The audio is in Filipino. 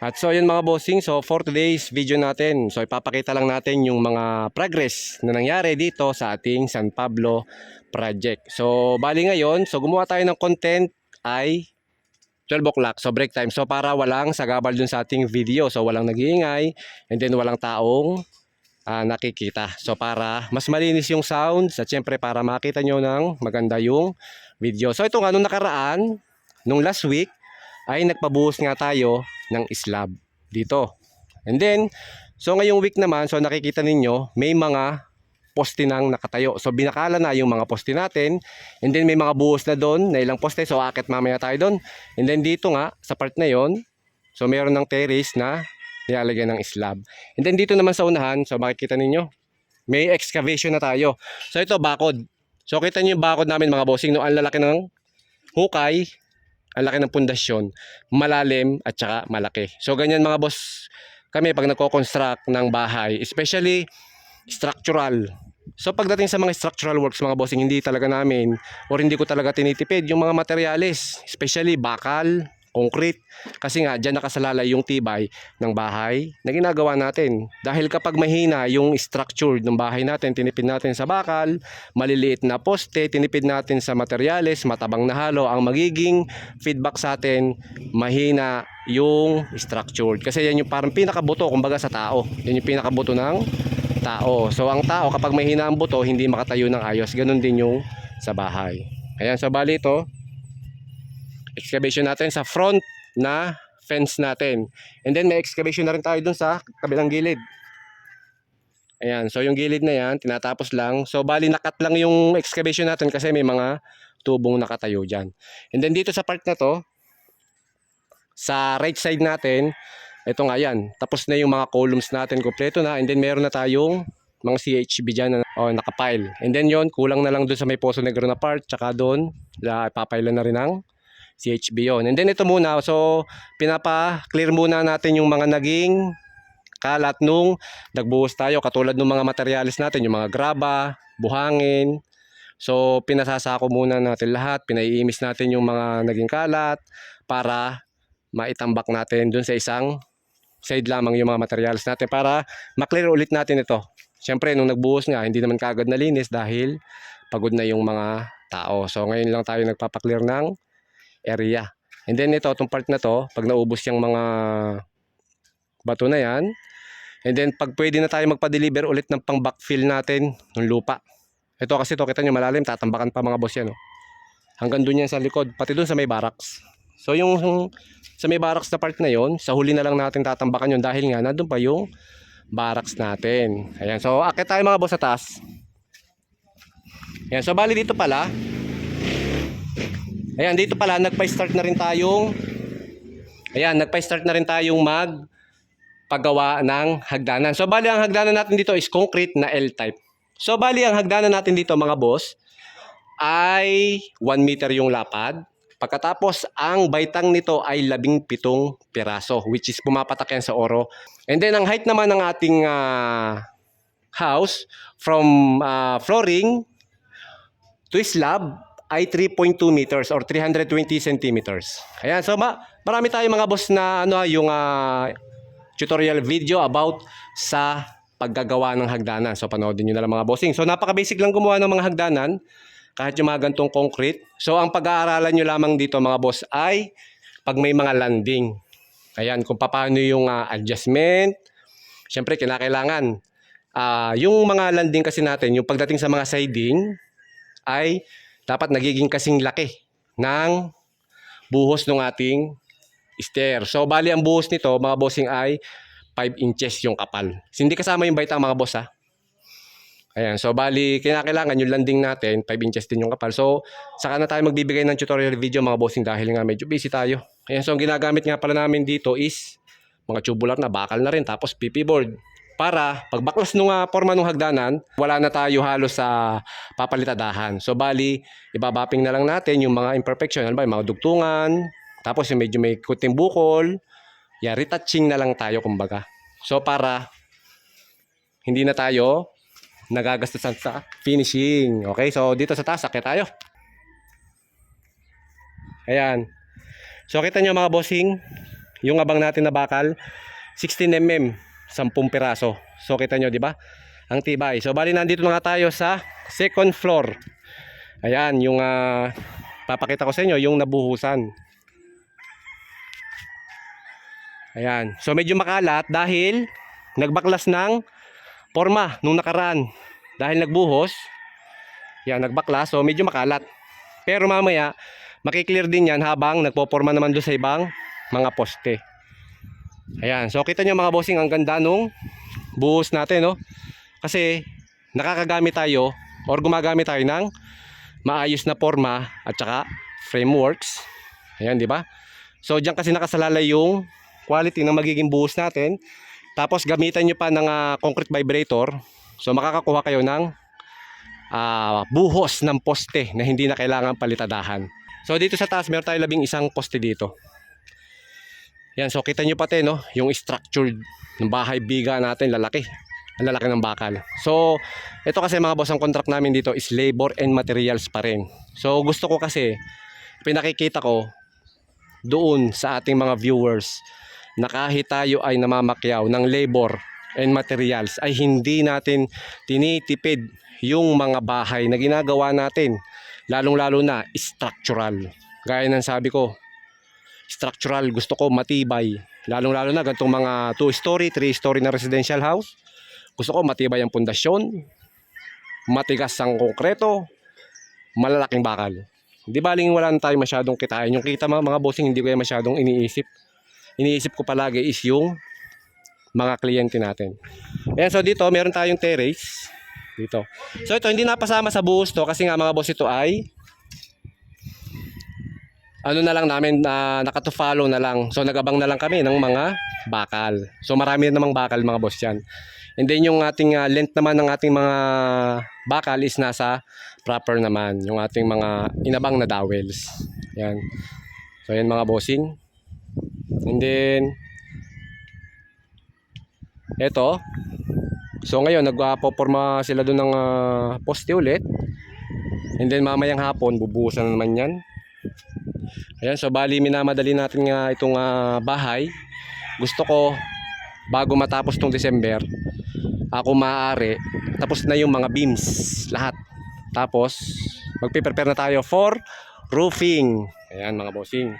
At so yun mga bossing, so for today's video natin, so ipapakita lang natin yung mga progress na nangyari dito sa ating San Pablo project. So bali ngayon, so gumawa tayo ng content ay 12 o'clock, so break time. So para walang sagabal dun sa ating video, so walang nag-iingay and then walang taong nakikita. So para mas malinis yung sounds at syempre para makita nyo ng maganda yung video. So ito nga nung nakaraan, nung last week, ay nagpabuhos nga tayo ng slab dito. And then, so ngayong week naman, so nakikita ninyo, may mga poste nang nakatayo. So binakala na yung mga poste natin. And then may mga buhos na doon, na ilang poste. So akit mamaya tayo doon. And then dito nga, sa part na yon, so meron ng terrace na nilalagyan ng slab. And then dito naman sa unahan, so makikita ninyo, may excavation na tayo. So ito, bakod. So kita nyo yung bakod namin mga bossing, no? Ang lalaki ng hukay, ang laki ng pundasyon, malalim at saka malaki. So ganyan mga boss kami pag nagko-construct ng bahay, especially structural. So pagdating sa mga structural works mga bossing, hindi talaga namin or hindi ko talaga tinitipid yung mga materyales, especially bakal, concrete, kasi nga dyan nakasalalay yung tibay ng bahay na ginagawa natin. Dahil kapag mahina yung structure ng bahay natin, tinipid natin sa bakal, maliliit na poste, tinipid natin sa materyales, matabang na halo, ang magiging feedback sa atin, mahina yung structure. Kasi yan yung parang pinakabuto kumbaga sa tao. Yan yung pinakabuto ng tao. So ang tao kapag mahina ang buto, hindi makatayo ng ayos. Ganun din yung sa bahay. Ayan, so bali ito, excavation natin sa front na fence natin. And then may excavation na rin tayo dun sa kabilang gilid. Ayan, so yung gilid na yan, tinatapos lang. So bali nakat lang yung excavation natin kasi may mga tubong nakatayo dyan. And then dito sa part na to, sa right side natin, ito nga yan, tapos na yung mga columns natin, kompleto na. And then meron na tayong mga CHB dyan na nakapile. And then yon, kulang na lang dun sa may Poso Negro na part, tsaka dun, papailan na rin ng CHB yun. And then ito muna, so pinapa-clear muna natin yung mga naging kalat nung nagbuhos tayo. Katulad ng mga materyales natin, yung mga graba, buhangin. So pinasasako muna natin lahat, pinaiimis natin yung mga naging kalat para maitambak natin dun sa isang side lamang yung mga materyales natin para maklear ulit natin ito. Siyempre nung nagbuhos nga, hindi naman kagad nalinis dahil pagod na yung mga tao. So ngayon lang tayo nagpapaklear ng area. And then ito, itong part na to, pag naubos yung mga bato na yan, and then pag pwede na tayo magpa-deliver ulit ng pang backfill natin ng lupa. Ito kasi to, kita nyo malalim, tatambakan pa mga boss yan. Oh. Hanggang dun yan sa likod, pati dun sa may barracks. So yung sa may barracks na part na yon, sa huli na lang natin tatambakan yun dahil nga nandun pa yung barracks natin. Ayan, so akit tayo mga boss sa taas. Ayan, so bali dito pala, ayan, dito pala nagpa-start na rin tayong magpagawa ng hagdanan. So bali ang hagdanan natin dito is concrete na L-type. So bali ang hagdanan natin dito mga boss ay 1 meter yung lapad. Pagkatapos ang baitang nito ay 17 piraso, which is pumapatak yan sa oro. And then ang height naman ng ating house from flooring to slab ay 3.2 meters or 320 centimeters. Ayan, so marami tayong mga boss na yung tutorial video about sa paggagawa ng hagdanan. So panoodin nyo na lang mga bossing. So napaka-basic lang gumawa ng mga hagdanan kahit yung mga gantong concrete. So ang pag-aaralan nyo lamang dito mga boss ay pag may mga landing. Ayan, kung paano yung adjustment. Siyempre kinakailangan yung mga landing kasi natin, yung pagdating sa mga siding ay dapat nagiging kasing laki ng buhos ng ating stair. So bali ang buhos nito mga bossing ay 5 inches yung kapal. Hindi kasama yung baitang mga boss ha. Ayan, so bali kinakailangan yung landing natin 5 inches din yung kapal. So saka na tayo magbibigay ng tutorial video mga bossing dahil nga medyo busy tayo. Ayan, so ang ginagamit nga pala namin dito is mga tubular na bakal na rin tapos PP board. Para pagbaklas nung forma ng hagdanan, wala na tayo halos sa papalitadahan. So bali, ibabaping na lang natin yung mga imperfection, ano ba, yung mga dugtungan, tapos yung medyo may kuting bukol, retouching na lang tayo kumbaga. So para hindi na tayo nagagastusan sa finishing. Okay, so dito sa taas, akit tayo. Ayan. So kita nyo mga bossing, yung abang natin na bakal, 16 mm, 10 piraso. So kita nyo, di ba? Ang tibay. So bali nandito na nga tayo sa second floor. Ayan, yung papakita ko sa inyo yung nabuhusan. Ayan. So medyo makalat dahil nagbaklas ng forma nung nakaraan. Dahil nagbuhos, yan, nagbaklas. So medyo makalat. Pero mamaya, makiklear din yan habang nagpoporma naman doon sa ibang mga poste. Ayan. So kita nyo mga bossing, ang ganda nung buhos natin, no? Kasi nakakagamit tayo or gumagamit tayo ng maayos na forma at saka frameworks. Ayan, di ba? So diyan kasi nakasalalay yung quality ng magiging buhos natin. Tapos gamitan nyo pa ng concrete vibrator. So makakakuha kayo ng buhos ng poste na hindi na kailangan palitadahan. So dito sa taas meron tayo 11 poste dito. Yan, so kita nyo pati, no, yung structure ng bahay biga natin, lalaki. Ang lalaki ng bakal. So ito kasi mga boss, ang contract namin dito is labor and materials pa rin. So gusto ko kasi, pinakikita ko doon sa ating mga viewers na kahit tayo ay namamakyaw ng labor and materials ay hindi natin tinitipid yung mga bahay na ginagawa natin, lalong lalo na structural. Gaya ng sabi ko, structural, gusto ko matibay, lalong lalo na ganitong mga 2-story, 3-story na residential house. Gusto ko matibay ang pundasyon, matigas ang konkreto, malalaking bakal. Di baling wala na tayo masyadong kitain. Yung kita mga bossing, hindi ko yan masyadong iniisip. Iniisip ko palagi is yung mga kliyente natin. Ayan, so dito meron tayong terrace dito. So ito hindi napasama sa buhos to kasi nga mga boss, ito ay ano na lang namin, naka-to-follow na lang. So nagabang na lang kami ng mga bakal. So marami namang bakal mga boss yan. And then yung ating length naman ng ating mga bakal is nasa proper naman. Yung ating mga inabang na dowels. Yan. So yan mga bossing. And then eto. So ngayon nagpoporma sila doon ng poste ulit. And then mamayang hapon bubuhusan naman yan. Ayan, so bali minamadali natin nga itong bahay. Gusto ko bago matapos tong December, ako maaari tapos na yung mga beams lahat. Tapos magpe-prepare na tayo for roofing. Ayan mga bossing.